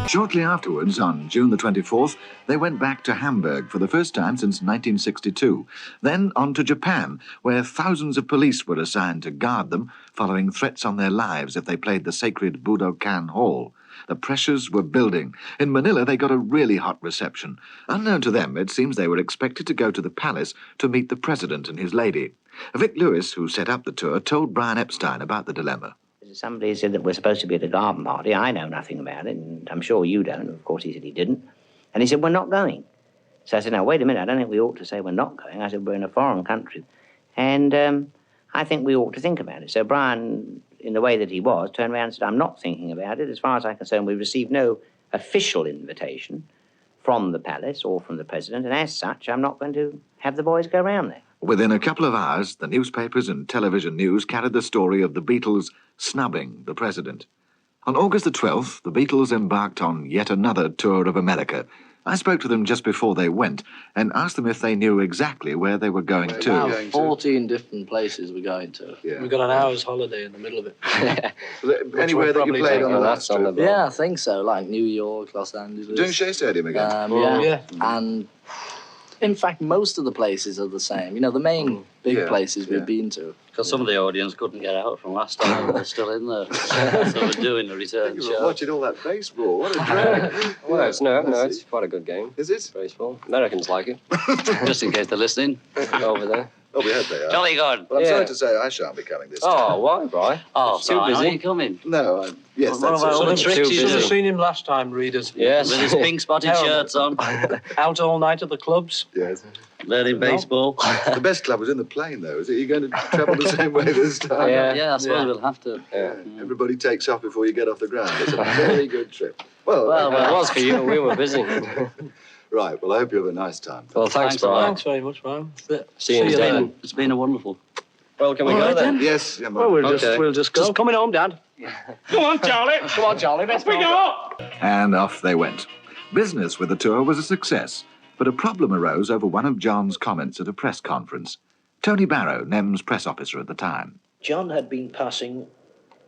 Shortly afterwards, on June the 24th, they went back to Hamburg for the first time since 1962. Then on to Japan, where thousands of police were assigned to guard them, following threats on their lives if they played the sacred Budokan Hall. The pressures were building. In Manila, they got a really hot reception. Unknown to them, it seems they were expected to go to the palace to meet the president and his lady. Vic Lewis, who set up the tour, told Brian Epstein about the dilemma. Somebody said that we're supposed to be at a garden party. I know nothing about it, and I'm sure you don't. Of course, he said he didn't. And he said, we're not going. So I said, now, wait a minute, I don't think we ought to say we're not going. I said, we're in a foreign country. And I think we ought to think about it. So Brian, in the way that he was, turned around and said, I'm not thinking about it. As far as I'm concerned, we received no official invitation from the palace or from the president, and as such, I'm not going to have the boys go round there. Within a couple of hours, the newspapers and television news carried the story of the Beatles snubbing the president. On August the 12th, the Beatles embarked on yet another tour of America. I spoke to them just before they went and asked them if they knew exactly where they were going to. 14 different places we're going to. Yeah. We've got an hour's holiday in the middle of it. Anywhere that you played on the last trip? Yeah, I think so, like New York, Los Angeles. Doing Shea Stadium again? Yeah. And in fact, most of the places are the same. You know, the main big places we've been to. Because some of the audience couldn't get out from last time, they're still in there. So we're doing a return show. Watching all that baseball, what a drag. Well, it's quite a good game. Is it? Baseball. Americans like it. Just in case they're listening. Over there. Oh, we hope they are. Jolly good. Well, I'm sorry to say I shan't be coming this time. Oh, why, Brian? Oh, too Brian, busy. are you coming? No, yes, What that's about all the it. tricks you Should have do? seen him last time, readers. Yes. With his pink spotted shirts on, Out all night at the clubs. Yes. learning baseball. The best club was in the plane, though. Is it? You're going to travel the same way this time? Yeah, I suppose we'll have to. Yeah. Everybody takes off before you get off the ground. It's a very good trip. Well, It was for you. We were busy. right. Well, I hope you have a nice time. Well, thanks, Thanks a lot. Brian. Thanks very much, Brian. See you then. It's been a wonderful. Well, can we go then? Yes. Yeah, Well, we'll just go. Just coming home, Dad. Come on, Charlie. Come on, Charlie. Let's go. And off they went. Business with the tour was a success, but a problem arose over one of John's comments at a press conference. Tony Barrow, NEM's press officer at the time. John had been passing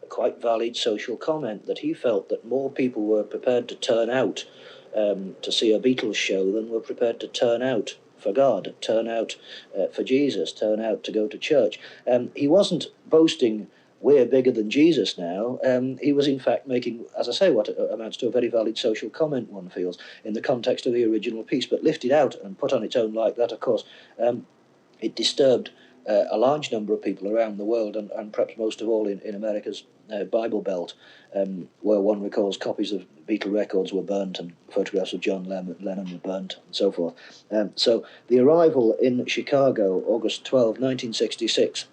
a quite valid social comment that he felt that more people were prepared to turn out to see a Beatles show than were prepared to turn out for God, turn out for Jesus, turn out to go to church. He wasn't boasting, we're bigger than Jesus now. He was in fact making, as I say, what amounts to a very valid social comment, one feels, in the context of the original piece, but lifted out and put on its own like that, of course, it disturbed a large number of people around the world, and perhaps most of all in America's Bible Belt, where one recalls copies of Beatle records were burnt and photographs of John Lennon were burnt and so forth. So the arrival in Chicago, August 12, 1966,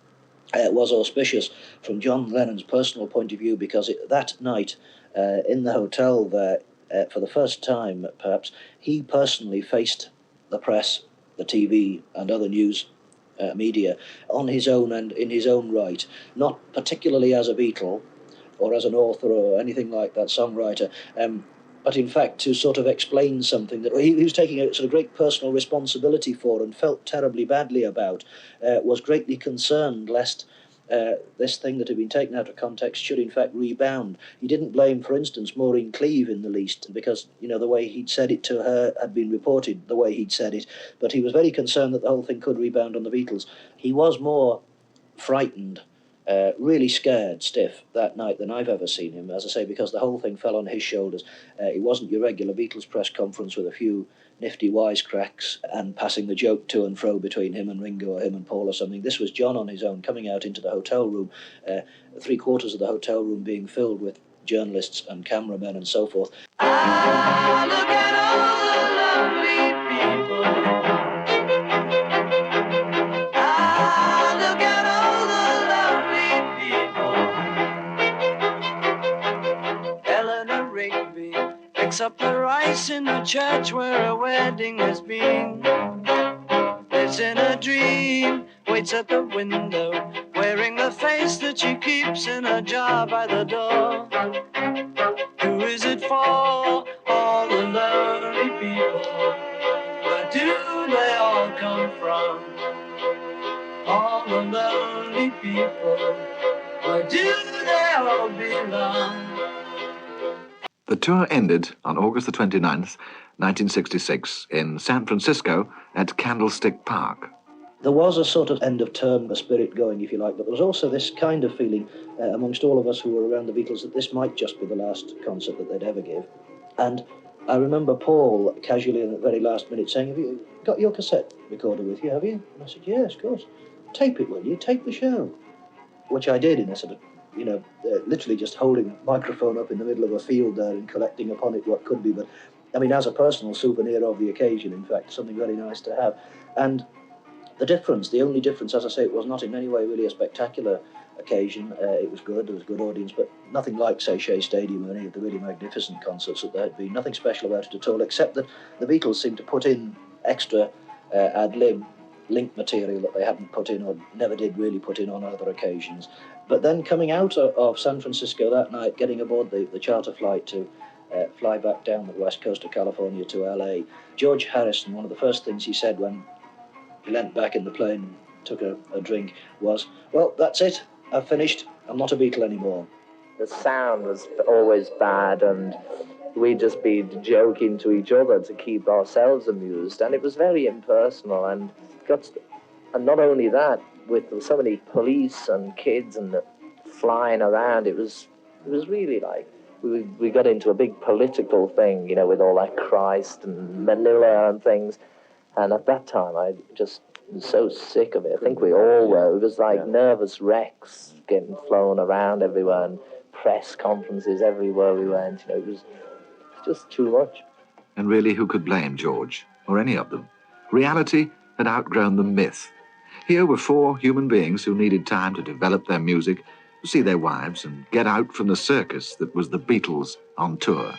was auspicious from John Lennon's personal point of view, because that night in the hotel there, for the first time perhaps, he personally faced the press, the TV and other news media on his own and in his own right, not particularly as a Beatle or as an author or anything like that, songwriter, but in fact to sort of explain something that he was taking a sort of great personal responsibility for and felt terribly badly about, was greatly concerned lest this thing that had been taken out of context should in fact rebound. He didn't blame, for instance, Maureen Cleave in the least, because, you know, the way he'd said it to her had been reported the way he'd said it, but he was very concerned that the whole thing could rebound on the Beatles. He was more frightened, really scared stiff that night than I've ever seen him, as I say, because the whole thing fell on his shoulders. It wasn't your regular Beatles press conference with a few nifty wisecracks and passing the joke to and fro between him and Ringo or him and Paul or something. This was John on his own, coming out into the hotel room, 3/4 of the hotel room being filled with journalists and cameramen and so forth. Ah, look at all the lovely people. Ah, look at all the lovely people. Eleanor Rigby picks up the rice in the church where a wedding has been. Lives in a dream, waits at the window, wearing the face that she keeps in a jar by the door. Who is it for? All the lonely people. Where do they all come from? All the lonely people. Where do they all belong? The tour ended on August the 29th, 1966, in San Francisco at Candlestick Park. There was a sort of end-of-term spirit going, if you like, but there was also this kind of feeling amongst all of us who were around the Beatles that this might just be the last concert that they'd ever give. And I remember Paul casually in the very last minute saying, "Have you got your cassette recorder with you, have you?" And I said, "Yes, of course." "Tape it, will you? Tape the show." Which I did in a sort of, literally just holding a microphone up in the middle of a field there and collecting upon it what could be. But, I mean, as a personal souvenir of the occasion, in fact, something very nice to have. And the only difference, as I say, it was not in any way really a spectacular occasion. It was good, there was a good audience, but nothing like, say, Shea Stadium or any of the really magnificent concerts that there had been. Nothing special about it at all, except that the Beatles seemed to put in extra ad-lib link material that they hadn't put in or never did really put in on other occasions. But then coming out of San Francisco that night, getting aboard the charter flight to fly back down the west coast of California to LA, George Harrison, one of the first things he said when he leant back in the plane and took a drink was, "Well, that's it, I've finished, I'm not a Beatle anymore." The sound was always bad, and we'd just be joking to each other to keep ourselves amused, and it was very impersonal. And not only that, with so many police and kids and flying around, it was really like we got into a big political thing, with all that Christ and Manila and things. And at that time, I just was so sick of it. I think we all were. It was like nervous wrecks getting flown around everywhere and press conferences everywhere we went. It was just too much. And really, who could blame George, or any of them? Reality had outgrown the myth. Here were four human beings who needed time to develop their music, see their wives, and get out from the circus that was the Beatles on tour.